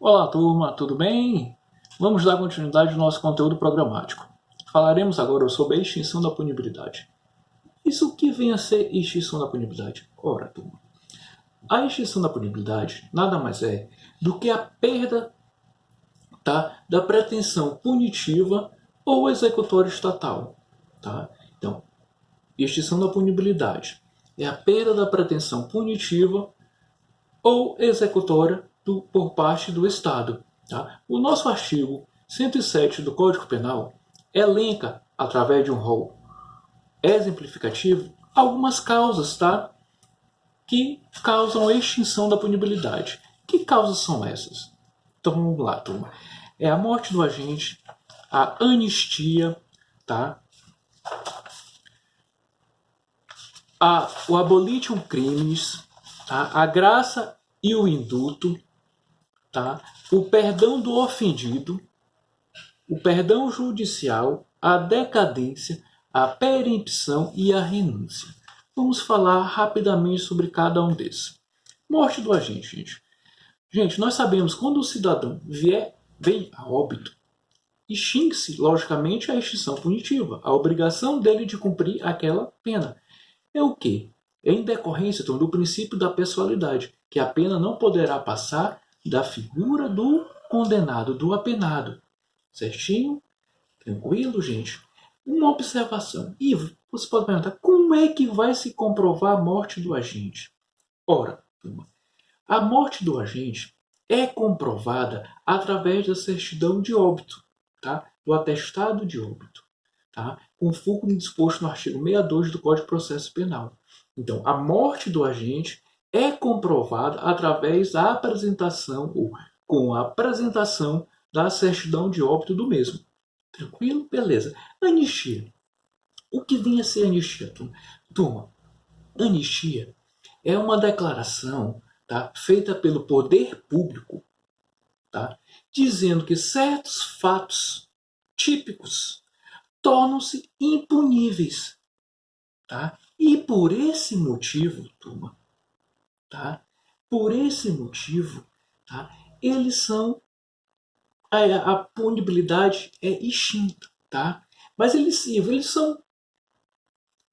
Olá, turma, tudo bem? Vamos dar continuidade ao nosso conteúdo programático. Falaremos agora sobre a extinção da punibilidade. Isso o que vem a ser extinção da punibilidade? Ora, turma, a extinção da punibilidade nada mais é do que a perda, da pretensão punitiva ou executória estatal. Tá? Então, extinção da punibilidade é a perda da pretensão punitiva ou executória por parte do Estado. Tá? O nosso artigo 107 do Código Penal elenca, através de um rol exemplificativo, algumas causas, que causam a extinção da punibilidade. Que causas são essas? Então vamos lá, turma. É a morte do agente, a anistia, tá? O abolitium criminis, tá? A graça e o indulto, tá? O perdão do ofendido, o perdão judicial, a decadência, a perempção e a renúncia. Vamos falar rapidamente sobre cada um desses. Morte do agente, gente. Gente, nós sabemos que quando o cidadão vem a óbito, extingue-se, logicamente, a extinção punitiva, a obrigação dele de cumprir aquela pena. É o quê? É em decorrência então, do princípio da pessoalidade, que a pena não poderá passar da figura do condenado, do apenado. Certinho? Tranquilo, gente? Uma observação. Ivo, você pode perguntar, como é que vai se comprovar a morte do agente? Ora, a morte do agente é comprovada através da certidão de óbito, do atestado de óbito, conforme disposto no artigo 62 do Código de Processo Penal. Então, a morte do agente é comprovada através da apresentação ou com a apresentação da certidão de óbito do mesmo. Tranquilo? Beleza. Anistia. O que vem a ser anistia, turma? Turma, anistia é uma declaração feita pelo poder público, dizendo que certos fatos típicos tornam-se impuníveis. E por esse motivo, turma, por esse motivo, eles são a punibilidade é extinta, Mas eles são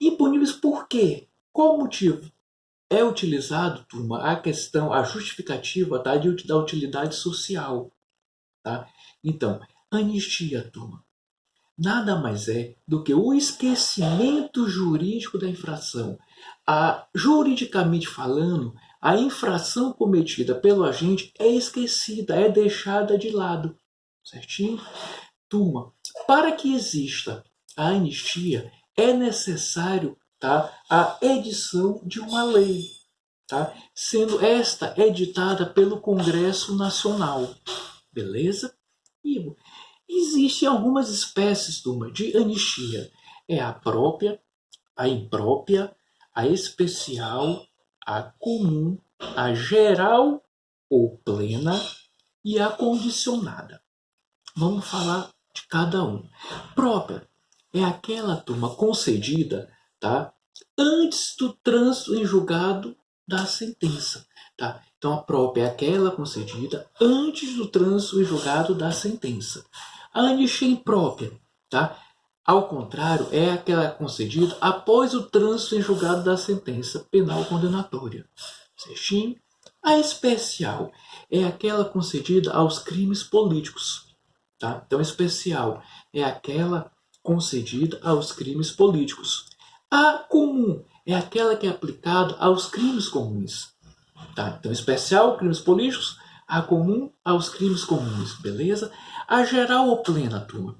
impuníveis por quê? Qual o motivo? É utilizado, turma, a justificativa da utilidade social, Então, anistia, turma, nada mais é do que o esquecimento jurídico da infração. Juridicamente falando, a infração cometida pelo agente é esquecida, é deixada de lado. Certinho? Turma, para que exista a anistia, é necessário a edição de uma lei, sendo esta editada pelo Congresso Nacional. Beleza? E existem algumas espécies, turma, de anistia. É a própria, a imprópria, a especial, a comum, a geral ou plena e a condicionada. Vamos falar de cada um. Própria é aquela, turma, concedida antes do trânsito em julgado da sentença. Então, a própria é aquela concedida antes do trânsito em julgado da sentença. A anistia imprópria, ao contrário, é aquela concedida após o trânsito em julgado da sentença penal condenatória. Certinho? A especial é aquela concedida aos crimes políticos. Então, especial é aquela concedida aos crimes políticos. A comum é aquela que é aplicada aos crimes comuns. Então, especial, crimes políticos, a comum aos crimes comuns, beleza? A geral ou plena, turma,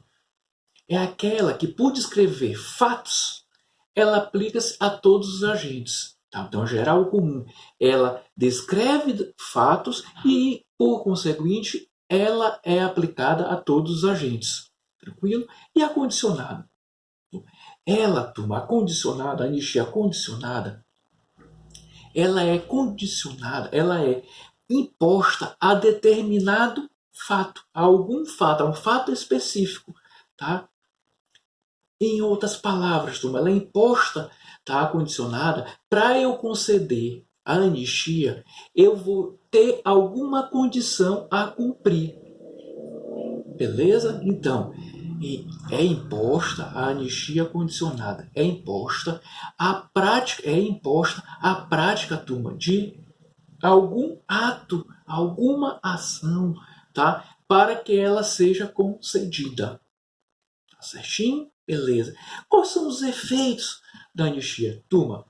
é aquela que, por descrever fatos, ela aplica-se a todos os agentes. Então, a geral ou comum, ela descreve fatos e, por conseguinte, ela é aplicada a todos os agentes. Tranquilo? E a condicionada? Ela, turma, a anistia condicionada, ela é condicionada, ela é imposta a determinado fato, a um fato específico, Em outras palavras, turma, ela é imposta, condicionada, para eu conceder a anistia, eu vou ter alguma condição a cumprir. Beleza? Então, é imposta a anistia condicionada, é imposta a prática, turma, de algum ato, alguma ação, tá? Para que ela seja concedida. Tá certinho? Beleza. Quais são os efeitos da anistia? Turma,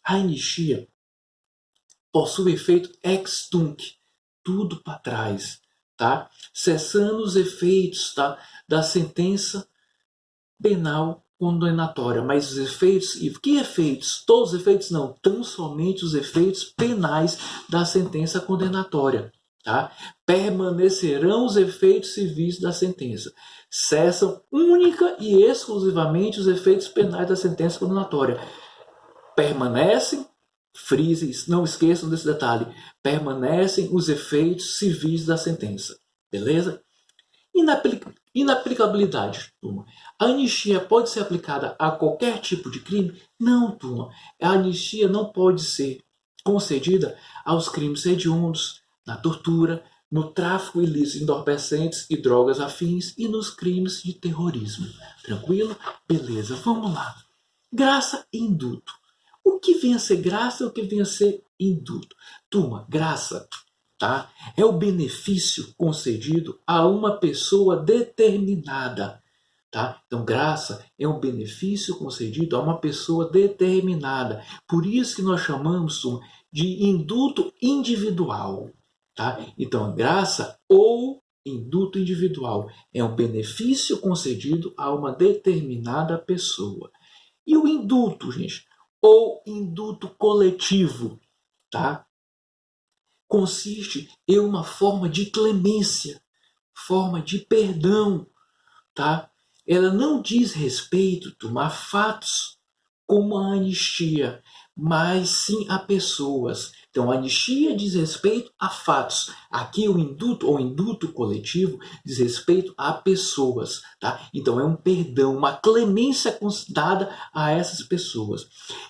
a anistia possui efeito ex tunc, tudo para trás, tá? Cessando os efeitos, tá, da sentença penal condenatória, mas os efeitos, e que efeitos? Todos os efeitos não, tão somente os efeitos penais da sentença condenatória, tá? Permanecerão os efeitos civis da sentença. Cessam única e exclusivamente os efeitos penais da sentença condenatória. Permanecem, frisem, não esqueçam desse detalhe, permanecem os efeitos civis da sentença. Beleza? Inaplicabilidade, turma. A anistia pode ser aplicada a qualquer tipo de crime? Não, turma. A anistia não pode ser concedida aos crimes hediondos, na tortura, no tráfico ilícito de entorpecentes e drogas afins e nos crimes de terrorismo. Tranquilo? Beleza, vamos lá. Graça e indulto. O que vem a ser graça e o que vem a ser indulto? Turma, graça, tá? É o benefício concedido a uma pessoa determinada, tá? Então, graça é um benefício concedido a uma pessoa determinada. Por isso que nós chamamos de indulto individual, tá? Então, graça ou indulto individual é um benefício concedido a uma determinada pessoa. E o indulto, gente, ou indulto coletivo, tá? Consiste em uma forma de clemência, forma de perdão, tá? Ela não diz respeito a fatos como a anistia, mas sim a pessoas. Então, a anistia diz respeito a fatos. Aqui o indulto ou indulto coletivo diz respeito a pessoas, tá? Então é um perdão, uma clemência dada a essas pessoas.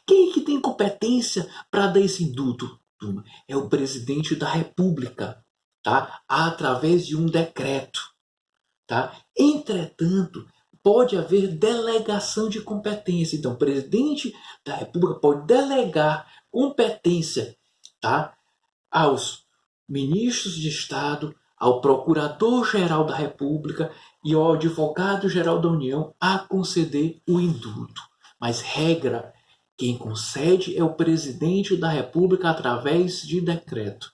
Quem que tem competência para dar esse indulto, turma? É o presidente da República, tá? Através de um decreto, tá? Entretanto, pode haver delegação de competência. Então, o presidente da República pode delegar competência, tá, aos ministros de Estado, ao Procurador-Geral da República e ao Advogado-Geral da União a conceder o indulto. Mas, regra, quem concede é o presidente da República através de decreto,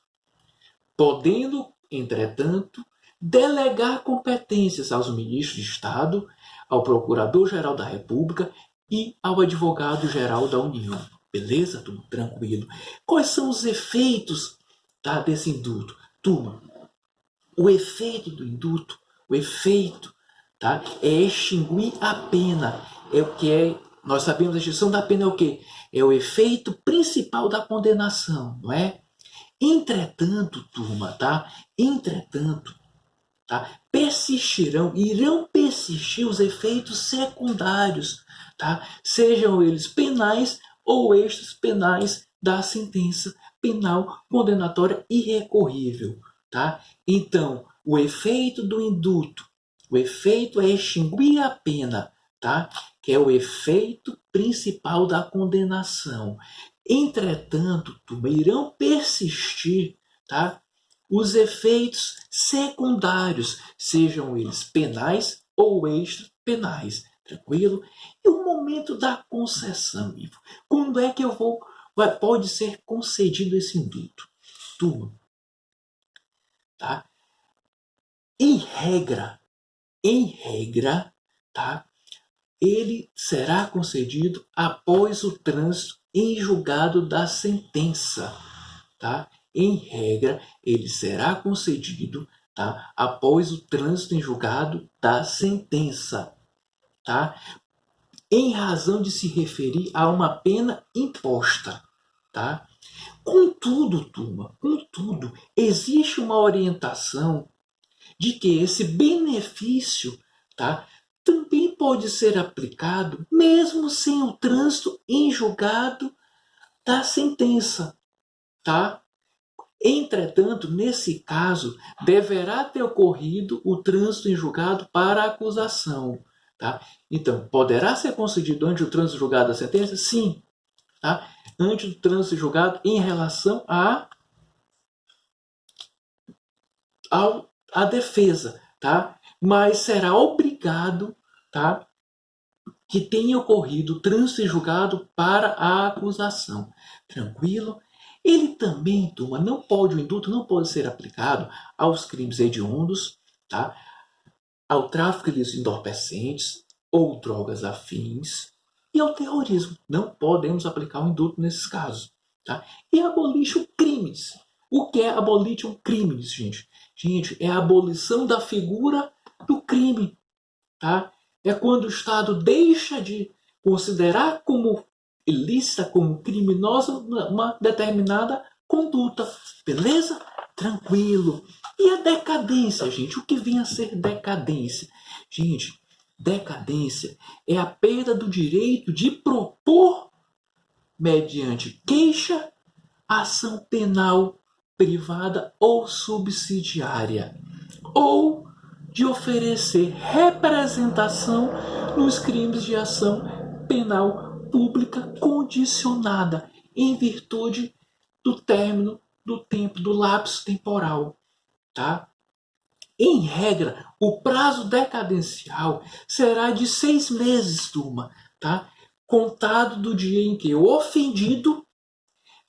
podendo, entretanto, delegar competências aos ministros de Estado, ao Procurador-Geral da República e ao Advogado-Geral da União. Beleza, turma? Tranquilo. Quais são os efeitos, tá, desse indulto? Turma, o efeito do indulto, o efeito, tá, é extinguir a pena. É o que é, nós sabemos, a extinção da pena é o quê? É o efeito principal da condenação, não é? Entretanto, turma, tá? Entretanto, tá? Irão persistir os efeitos secundários, tá? Sejam eles penais ou extras penais da sentença penal condenatória irrecorrível, tá? Então, o efeito do indulto, o efeito é extinguir a pena, tá? Que é o efeito principal da condenação. Entretanto, turma, irão persistir, tá, os efeitos secundários, sejam eles penais ou extrapenais. Tranquilo? E o momento da concessão, Ivo? Quando é que pode ser concedido esse indulto? Turma, tá? Em regra, tá? Ele será concedido após o trânsito em julgado da sentença, tá? Em regra, ele será concedido, tá, após o trânsito em julgado da sentença, tá? Em razão de se referir a uma pena imposta, tá? Contudo, turma, existe uma orientação de que esse benefício, tá, também pode ser aplicado mesmo sem o trânsito em julgado da sentença, tá? Entretanto, nesse caso, deverá ter ocorrido o trânsito em julgado para a acusação. Tá? Então, poderá ser concedido antes do trânsito julgado da sentença? Sim. Tá? Antes do trânsito julgado em relação à defesa. Tá? Mas será obrigado, tá, que tenha ocorrido o trânsito em julgado para a acusação. Tranquilo? Ele também, turma, o indulto não pode ser aplicado aos crimes hediondos, tá? Ao tráfico de entorpecentes ou drogas afins e ao terrorismo. Não podemos aplicar o indulto nesses casos. Tá? E abolition crimes. O que é abolition crimes, gente? Gente, é a abolição da figura do crime. Tá? É quando o Estado deixa de considerar como ilícita, como criminosa, uma determinada conduta. Beleza? Tranquilo. E a decadência, gente? O que vem a ser decadência? Gente, decadência é a perda do direito de propor, mediante queixa, ação penal privada ou subsidiária, ou de oferecer representação nos crimes de ação penal pública condicionada em virtude do término do tempo, do lapso temporal. Tá? Em regra, o prazo decadencial será de 6 meses, turma, tá? Contado do dia em que o ofendido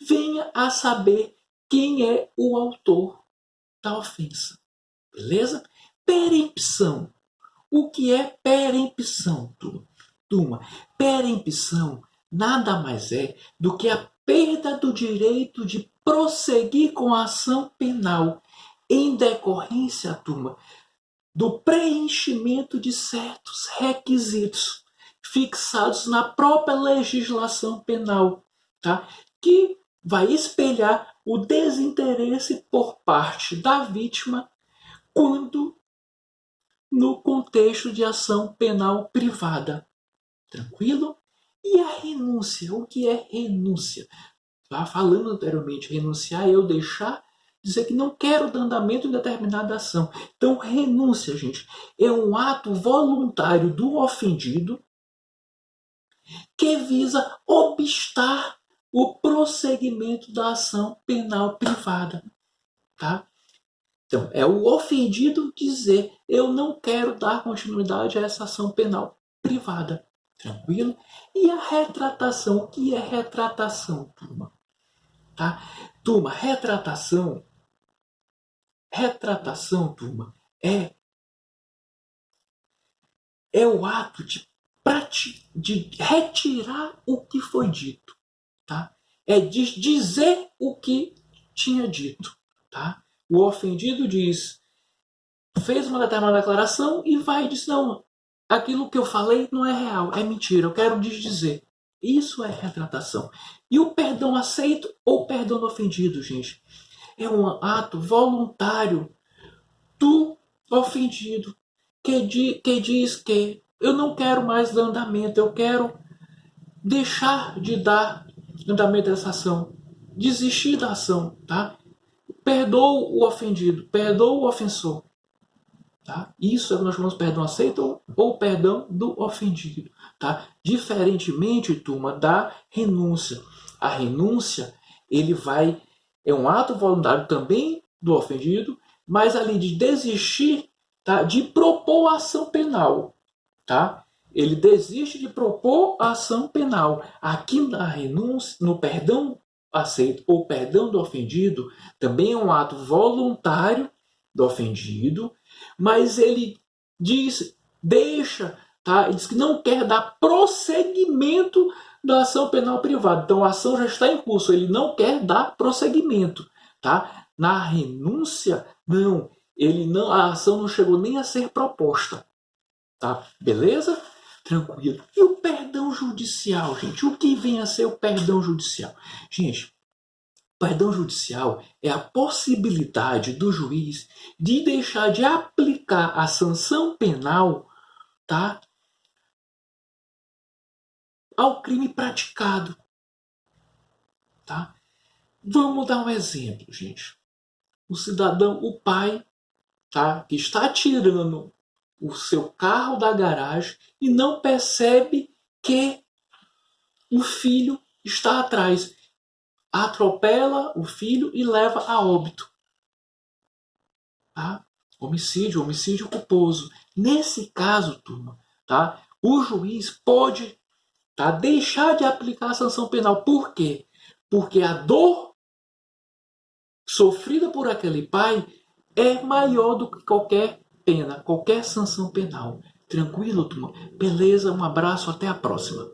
venha a saber quem é o autor da ofensa. Beleza? Perempção. O que é perempção, turma? Perempção nada mais é do que a perda do direito de prosseguir com a ação penal em decorrência, turma, do preenchimento de certos requisitos fixados na própria legislação penal, tá? Que vai espelhar o desinteresse por parte da vítima quando no contexto de ação penal privada. Tranquilo? E a renúncia? O que é renúncia? Falando anteriormente, renunciar é eu deixar, dizer que não quero dar andamento em determinada ação. Então, renúncia, gente, é um ato voluntário do ofendido que visa obstar o prosseguimento da ação penal privada. Tá? Então, é o ofendido dizer: eu não quero dar continuidade a essa ação penal privada. Tranquilo? E a retratação? O que é retratação, turma? Tá? Turma, retratação, turma, é o ato de retirar o que foi dito. Tá? É de dizer o que tinha dito. Tá? O ofendido fez uma determinada declaração e vai e diz: não, aquilo que eu falei não é real, é mentira, eu quero desdizer. Isso é retratação. E o perdão aceito ou perdão do ofendido, gente? É um ato voluntário do ofendido que diz que eu não quero mais dar andamento, eu quero deixar de dar andamento a essa ação, desistir da ação, tá? Perdoa o ofendido, perdoa o ofensor. Tá? Isso é o que nós chamamos de perdão aceito ou perdão do ofendido. Tá? Diferentemente, turma, da renúncia. A renúncia é um ato voluntário também do ofendido, mas ali de desistir, tá? De propor a ação penal. Tá? Ele desiste de propor a ação penal. Aqui na renúncia, no perdão aceito ou perdão do ofendido, também é um ato voluntário do ofendido, mas ele tá? Ele diz que não quer dar prosseguimento da ação penal privada. Então a ação já está em curso, ele não quer dar prosseguimento, tá? Na renúncia, não, a ação não chegou nem a ser proposta, tá? Beleza? Tranquilo. E o perdão judicial, gente? O que vem a ser o perdão judicial? Gente, perdão judicial é a possibilidade do juiz de deixar de aplicar a sanção penal, tá, ao crime praticado. Tá? Vamos dar um exemplo, gente. o cidadão, o pai, tá, que está tirando o seu carro da garagem e não percebe que o filho está atrás. Atropela o filho e leva a óbito. Tá? Homicídio culposo. Nesse caso, turma, tá? O juiz pode, tá, deixar de aplicar a sanção penal. Por quê? Porque a dor sofrida por aquele pai é maior do que qualquer pena, qualquer sanção penal. Tranquilo, turma? Beleza, um abraço, até a próxima.